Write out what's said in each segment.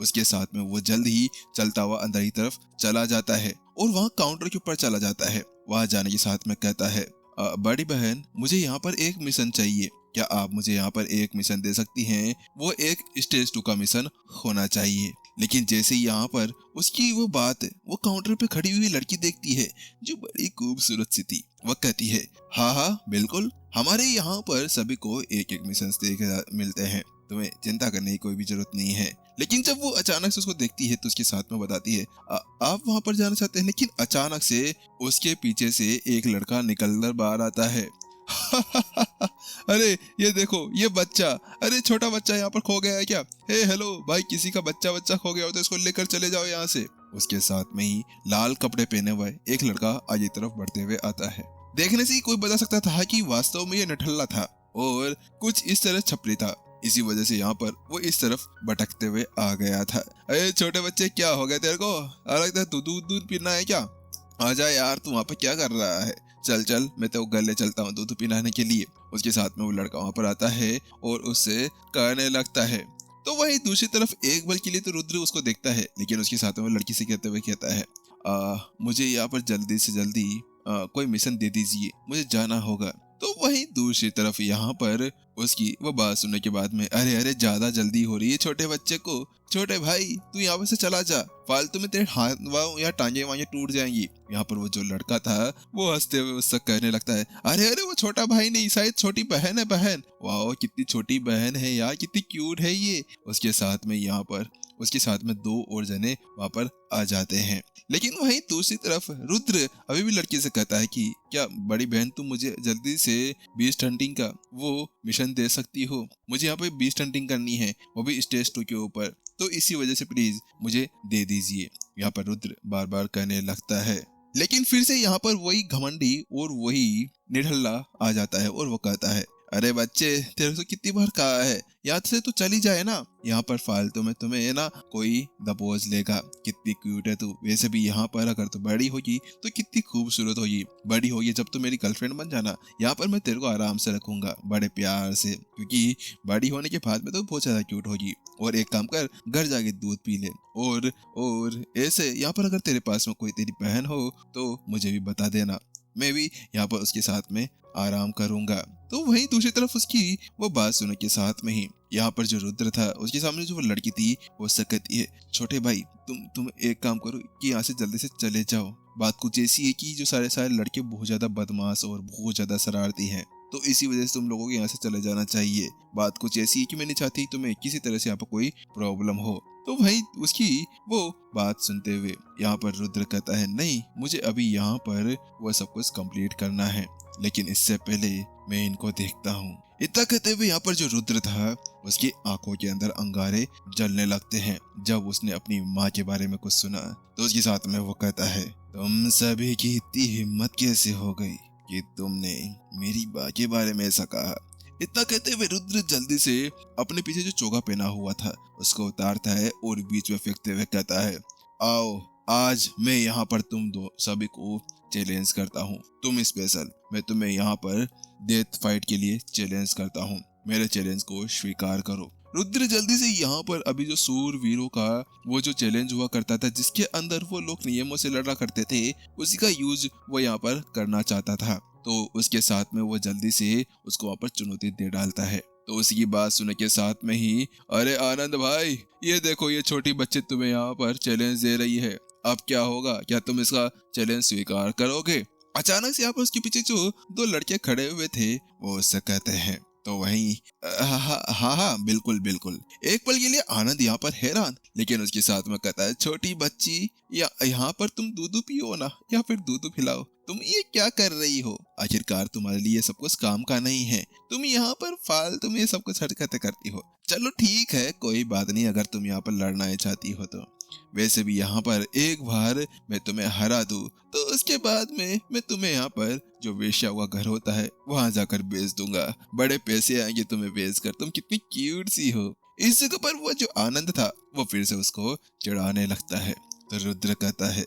उसके साथ में वो जल्द ही चलता हुआ अंदर की तरफ चला जाता है और वहाँ काउंटर के ऊपर चला जाता है। वहाँ जाने के साथ में कहता है, बड़ी बहन, मुझे यहाँ पर एक मिशन चाहिए, क्या आप मुझे यहाँ पर एक मिशन दे सकती हैं? वो एक स्टेज 2 का मिशन होना चाहिए। लेकिन जैसे ही यहाँ पर उसकी वो बात वो काउंटर पे खड़ी हुई लड़की देखती है जो बड़ी खूबसूरत सी थी, वह कहती है, हाँ हाँ बिल्कुल, हमारे यहाँ पर सभी को एक एक मिशन मिलते हैं, तुम्हें चिंता करने की कोई भी जरूरत नहीं है। लेकिन जब वो अचानक से उसको देखती है तो उसके साथ में बताती है, आप वहां पर जाना चाहते हैं। लेकिन अचानक से उसके पीछे से एक लड़का निकल कर बाहर आता है। अरे ये देखो, ये बच्चा, अरे छोटा बच्चा यहाँ पर खो गया है क्या? हे हेलो भाई, किसी का बच्चा खो गया हो तो इसको लेकर चले जाओ यहाँ से। उसके साथ में ही लाल कपड़े पहने हुए एक लड़का आगे तरफ बढ़ते हुए आता है। देखने से ही कोई बता सकता था कि वास्तव में ये नठल्ला था और कुछ इस तरह छपरी था। इसी वजह से यहाँ पर वो इस तरफ भटकते हुए आ गया था। अरे छोटे बच्चे, क्या हो गया तेरे को? अलग दूध पीना है क्या? आजा यार, तू वहाँ पर क्या कर रहा है? चल मैं तो घर ले चलता हूँ दूध पिलाने के लिए। उसके साथ में वो लड़का वहाँ पर आता है और उससे कहने लगता है। तो वही दूसरी तरफ एक पल के लिए तो रुद्र उसको देखता है, लेकिन उसके साथ में वो लड़की से कहते हुए कहता है, मुझे यहाँ पर जल्दी से जल्दी कोई मिशन दे दीजिए, मुझे जाना होगा। तो वही दूसरी तरफ यहाँ पर उसकी वो बात सुनने के बाद में, अरे ज्यादा जल्दी हो रही है छोटे बच्चे को, छोटे भाई तू यहाँ पर से चला जा, फालतू में तेरे हाथ या टांगे वांगे टूट जाएंगी। यहाँ पर वो जो लड़का था वो हंसते हुए उससे कहने लगता है, अरे वो छोटा भाई नहीं, शायद छोटी बहन है। बहन, वाह कितनी छोटी बहन है यार, कितनी क्यूट है ये। उसके साथ में यहाँ पर उसके साथ में दो और जने वहां पर आ जाते हैं। लेकिन वहीं दूसरी तरफ रुद्र अभी भी लड़की से कहता है कि क्या बड़ी बहन तुम मुझे जल्दी से बीस्ट हंटिंग का वो मिशन दे सकती हो? मुझे यहाँ पे बीस्ट हंटिंग करनी है, वो भी स्टेज 2 के ऊपर, तो इसी वजह से प्लीज मुझे दे दीजिए। यहाँ पर रुद्र बार बार कहने लगता है। लेकिन फिर से यहाँ पर वही घमंडी और वही निठल्ला आ जाता है और वो कहता है, अरे बच्चे, तेरे से कितनी बार कहा है याद से तू चली जाए ना, यहाँ पर फालतू में तुम्हें ना कोई दबोच लेगा। कितनी क्यूट है तू, वैसे भी यहाँ पर अगर तू बड़ी होगी तो कितनी खूबसूरत होगी। बड़ी होगी जब तू मेरी गर्लफ्रेंड बन जाना, यहाँ पर मैं तेरे को आराम से रखूंगा बड़े प्यार से, क्योंकि बड़ी होने के बाद में तो बहुत ज्यादा क्यूट होगी। और एक काम कर, घर जाके दूध पी ले। और ऐसे यहाँ पर अगर तेरे पास में कोई तेरी बहन हो तो मुझे भी बता देना, मैं भी यहाँ पर उसके साथ में आराम करूंगा। तो वहीं दूसरी तरफ उसकी वो बात सुनने के साथ में ही यहाँ पर जो रुद्र था उसके सामने जो वो लड़की थी वो कहती है, छोटे भाई तुम एक काम करो कि यहाँ से जल्दी से चले जाओ। बात कुछ ऐसी है कि जो सारे लड़के बहुत ज्यादा बदमाश और बहुत ज्यादा शरारती हैं, तो इसी वजह से तुम लोगों को यहाँ से चले जाना चाहिए। बात कुछ ऐसी है कि मैं नहीं चाहती तुम्हें किसी तरह से यहाँ पर कोई प्रॉब्लम हो। तो भाई उसकी वो बात सुनते हुए यहाँ पर रुद्र कहता है, नहीं मुझे अभी यहाँ पर वो सब कुछ कंप्लीट करना है, लेकिन इससे पहले मैं इनको देखता हूँ। इतना कहते हुए यहाँ पर जो रुद्र था उसकी आंखों के अंदर अंगारे जलने लगते हैं। जब उसने अपनी माँ के बारे में कुछ सुना तो उसके साथ में वो कहता है, तुम सभी की इतनी हिम्मत कैसे हो गई कि तुमने मेरी माँ के बारे में ऐसा कहा? इतना कहते हुए रुद्र जल्दी से अपने पीछे जो चोगा पहना हुआ था उसको उतारता है और बीच में फेंकते हुए कहता है, आओ आज मैं यहाँ पर तुम दो सभी को चैलेंज करता हूँ। तुम स्पेशल, मैं तुम्हें यहाँ पर डेथ फाइट के लिए चैलेंज करता हूँ, मेरे चैलेंज को स्वीकार करो। रुद्र जल्दी से यहाँ पर अभी जो सूरवीरों का वो जो चैलेंज हुआ करता था जिसके अंदर वो लोग नियमों से लड़ा करते थे, उसी का यूज वो यहाँ पर करना चाहता था। तो उसके साथ में वो जल्दी से उसको वहाँ पर चुनौती दे डालता है। तो उसी की बात सुनने के साथ में ही, अरे आनंद भाई, ये देखो ये छोटी बच्ची तुम्हें यहाँ पर चैलेंज दे रही है, अब क्या होगा? क्या तुम इसका चैलेंज स्वीकार करोगे? अचानक से यहाँ पर उसके पीछे जो दो लड़के खड़े हुए थे वो उससे कहते हैं। तो वहीं हाँ बिल्कुल। एक पल के लिए आनंद यहाँ पर हैरान, लेकिन उसके साथ में कहता है, छोटी बच्ची, या यहाँ पर तुम दूध पियो ना या फिर दूध पिलाओ, तुम ये क्या कर रही हो? आखिरकार तुम्हारे लिए सब कुछ काम का नहीं है, तुम यहाँ पर फालतू में सब कुछ हरकतें करती हो। चलो ठीक है, कोई बात नहीं, अगर तुम यहाँ पर लड़ना चाहती हो तो। वैसे भी यहाँ पर एक बार मैं तुम्हें हरा दूं तो उसके बाद में मैं तुम्हें यहाँ पर जो वेश्या हुआ घर होता है वहां जाकर बेच दूंगा, बड़े पैसे आएंगे तुम्हें बेचकर, तुम कितनी क्यूट सी हो। इस जगह पर वो जो आनंद था वो फिर से उसको चिढ़ाने लगता है। तो रुद्र कहता है,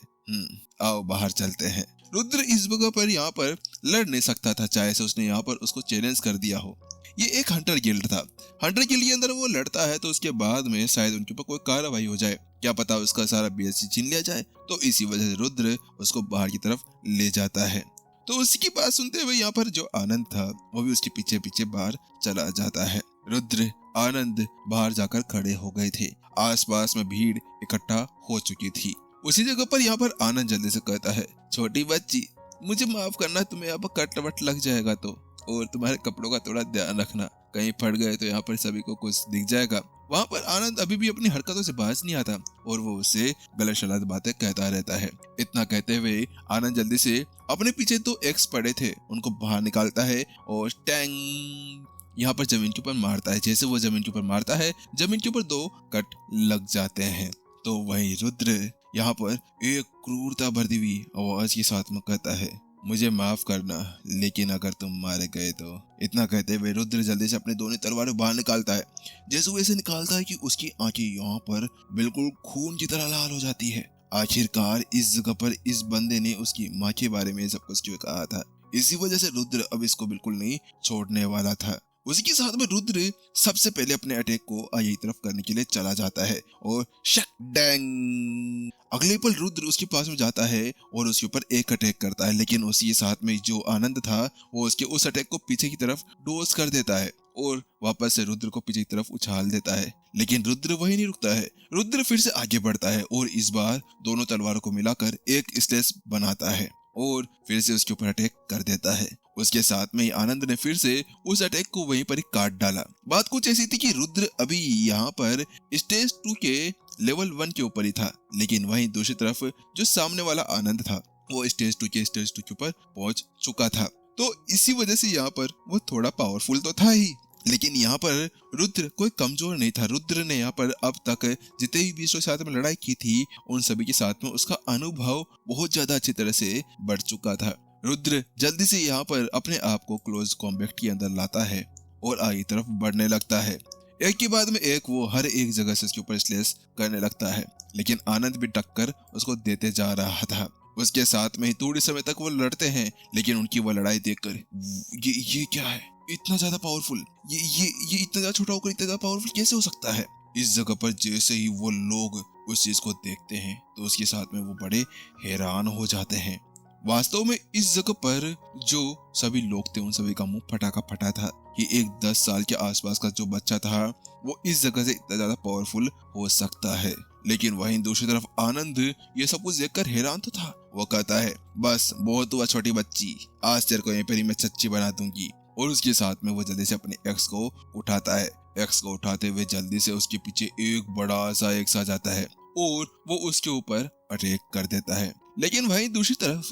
आओ बाहर चलते हैं। रुद्र इस जगह पर यहाँ पर लड़ नहीं सकता था, चाहे से उसने यहाँ पर उसको चैलेंज कर दिया हो। ये एक हंटर गिल्ड था। हंटर गिल्ड के अंदर वो लड़ता है तो उसके बाद में शायद उनके ऊपर कोई कार्रवाई हो जाए, क्या पता उसका सारा बीएससी छीन लिया जाए। तो इसी वजह से रुद्र उसको बाहर की तरफ ले जाता है। तो उसी की बात सुनते हुए यहाँ पर जो आनंद था वो भी उसके पीछे पीछे बाहर चला जाता है। रुद्र आनंद बाहर जाकर खड़े हो गए थे। आसपास में भीड़ इकट्ठा हो चुकी थी। उसी जगह पर यहाँ पर आनंद जल्दी से कहता है, छोटी बच्ची मुझे माफ करना, तुम्हें यहाँ पर कट वट लग जाएगा तो, और तुम्हारे कपड़ों का थोड़ा ध्यान रखना, कहीं फट गए तो यहाँ पर सभी को कुछ दिख जाएगा। वहाँ पर आनंद अभी भी अपनी हरकतों से बाज नहीं आता और वो उससे गलत शलत बातें कहता रहता है। इतना कहते हुए आनंद जल्दी से अपने पीछे 2 एक्स पड़े थे उनको बाहर निकालता है और टैंग यहाँ पर जमीन के ऊपर मारता है। जैसे वो जमीन के ऊपर मारता है, जमीन के ऊपर 2 कट लग जाते हैं। तो वही रुद्र यहाँ पर एक क्रूरता भरी हुई आवाज के साथ में कहता है, मुझे माफ करना, लेकिन अगर तुम मारे गए तो। इतना कहते हुए रुद्र जल्दी से अपने दोनों तलवारें बाहर निकालता है। जैसे वो ऐसे निकालता है कि उसकी आंखें यहाँ पर बिल्कुल खून की तरह लाल हो जाती है। आखिरकार इस जगह पर इस बंदे ने उसकी माँ के बारे में सब कुछ क्यों कहा था। इसी वजह से रुद्र अब इसको बिल्कुल नहीं छोड़ने वाला था। उसी के साथ में रुद्र सबसे पहले अपने अटैक को यही तरफ करने के लिए चला जाता है और शक डैंग। अगले पल रुद्र उसके पास में जाता है और उसके ऊपर एक अटैक करता है, लेकिन उसी के साथ में जो आनंद था वो उसके उस अटैक को पीछे की तरफ डोज कर देता है और वापस से रुद्र को पीछे की तरफ उछाल देता है। लेकिन रुद्र वही नहीं रुकता है। रुद्र फिर से आगे बढ़ता है और इस बार दोनों तलवारों को मिलाकर एक स्लेश बनाता है और फिर से उसके ऊपर अटैक कर देता है। उसके साथ में ही आनंद ने फिर से उस अटैक को वहीं पर ही काट डाला। बात कुछ ऐसी थी कि रुद्र अभी यहाँ पर स्टेज 2 के लेवल 1 के ऊपर ही था, लेकिन वहीं दूसरी तरफ जो सामने वाला आनंद था वो स्टेज 2 के ऊपर पहुंच चुका था। तो इसी वजह से यहाँ पर वो थोड़ा पावरफुल तो था ही, लेकिन यहाँ पर रुद्र कोई कमजोर नहीं था। रुद्र ने यहाँ पर अब तक जितने भी बीसों के साथ में लड़ाई की थी उन सभी के साथ में उसका अनुभव बहुत ज्यादा अच्छी तरह से बढ़ चुका था। रुद्र जल्दी से यहाँ पर अपने आप को क्लोज कॉम्बैट के अंदर लाता है और आगे तरफ बढ़ने लगता है। एक के बाद में एक वो हर एक जगह से उसके ऊपर स्लेश करने लगता है, लेकिन आनंद भी टक्कर उसको देते जा रहा था। उसके साथ में ही थोड़ी समय तक वो लड़ते हैं, लेकिन उनकी वो लड़ाई देखकर ये क्या है, इतना ज्यादा पावरफुल, ये इतना ज्यादा छोटा होकर इतना ज्यादा पावरफुल कैसे हो सकता है। इस जगह पर जैसे ही वो लोग उस चीज को देखते हैं तो उसके साथ में वो बड़े हैरान हो जाते हैं। वास्तव में इस जगह पर जो सभी लोग थे उन सभी का मुंह फटा का फटा था कि एक 10 साल के आसपास का जो बच्चा था वो इस जगह से इतना ज्यादा पावरफुल हो सकता है। लेकिन वहीं दूसरी तरफ आनंद ये सब कुछ देखकर हैरान तो था। वो कहता है, बस बहुत हुआ छोटी बच्ची, आज तेरे को यहीं पर ही मैं सच्ची बना दूंगी। और उसके साथ में वो जल्दी से अपने एक्स को उठाता है। एक्स को उठाते हुए जल्दी से उसके पीछे एक बड़ा सा एक्स आ जाता है और वो उसके ऊपर अटैक कर देता है। लेकिन वहीं दूसरी तरफ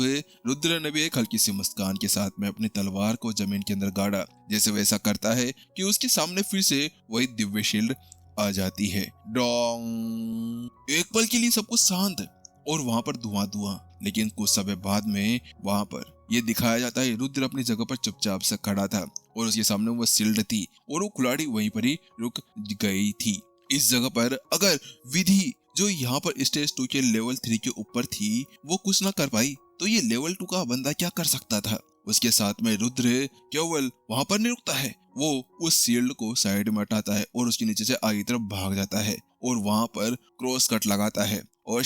रुद्र ने भी एक हल्की सी मुस्कान के साथ में अपनी तलवार को जमीन के अंदर गाड़ा। जैसे वैसा करता है कि उसके सामने फिर से वही दिव्य शील्ड आ जाती है। डोंग। एक पल के लिए सब कुछ शांत और वहां पर धुआं, लेकिन कुछ समय बाद में वहां पर ये दिखाया जाता है रुद्र अपनी जगह पर चुपचाप से खड़ा था और उसके सामने वो शील्ड थी और वो कुल्हाड़ी वहीं पर ही रुक गई थी। इस जगह पर अगर विधि जो यहाँ पर स्टेज 2 के लेवल 3 के ऊपर थी वो कुछ ना कर पाई तो ये लेवल 2 का बंदा क्या कर सकता था। उसके साथ में रुद्र केवल वहां पर नहीं रुकता है, वो उस शील्ड को साइड में हटाता है और उसके नीचे से आगे तरफ भाग जाता है और वहां पर क्रॉस कट लगाता है और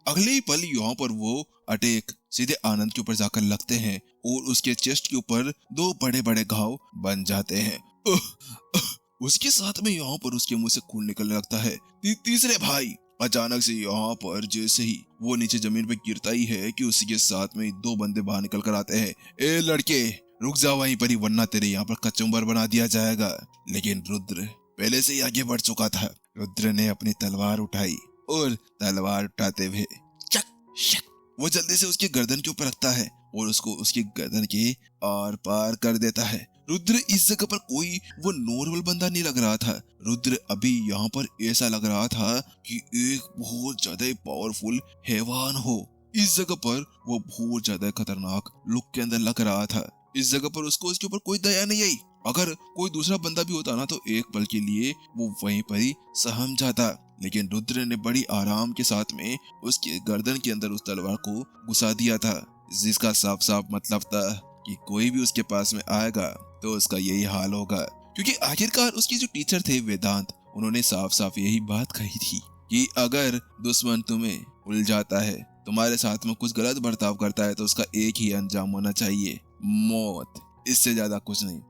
अगले ही पल यहाँ पर वो अटैक सीधे आनंद के ऊपर जाकर लगते हैं और उसके चेस्ट के ऊपर 2 बड़े बड़े घाव बन जाते हैं। उसके साथ में यहाँ पर उसके मुंह से खून निकलने लगता है। तीसरे भाई अचानक से यहाँ पर जैसे ही वो नीचे जमीन पे गिरता ही है कि उसी के साथ में 2 बंदे बाहर निकल कर आते हैं। ए लड़के रुक जा वहीं पर ही, वरना तेरे यहाँ पर कचुम्बर बना दिया जाएगा। लेकिन रुद्र पहले से ही आगे बढ़ चुका था। रुद्र ने अपनी तलवार उठाई और तलवार उठाते हुए वो जल्दी से उसके गर्दन के ऊपर रखता है और उसको उसकी गर्दन के आर पार कर देता है। रुद्र इस जगह पर कोई वो नॉर्मल बंदा नहीं लग रहा था। रुद्र अभी यहाँ पर ऐसा लग रहा था कि एक बहुत ज्यादा पावरफुल हैवान हो। इस जगह पर वो बहुत ज्यादा खतरनाक लुक के अंदर लग रहा था। इस जगह पर उसको उसके ऊपर कोई दया नहीं आई। अगर कोई दूसरा बंदा भी होता ना तो एक पल के लिए वो वहीं पर ही सहम जाता, लेकिन रुद्र ने बड़ी आराम के साथ में उसके गर्दन के अंदर उस तलवार को घुसा दिया था। जिसका साफ साफ मतलब था कि कोई भी उसके पास में आएगा तो उसका यही हाल होगा। क्योंकि आखिरकार उसके जो टीचर थे वेदांत, उन्होंने साफ साफ यही बात कही थी कि अगर दुश्मन तुम्हें उलझाता है, तुम्हारे साथ में कुछ गलत बर्ताव करता है, तो उसका एक ही अंजाम होना चाहिए, मौत। इससे ज्यादा कुछ नहीं।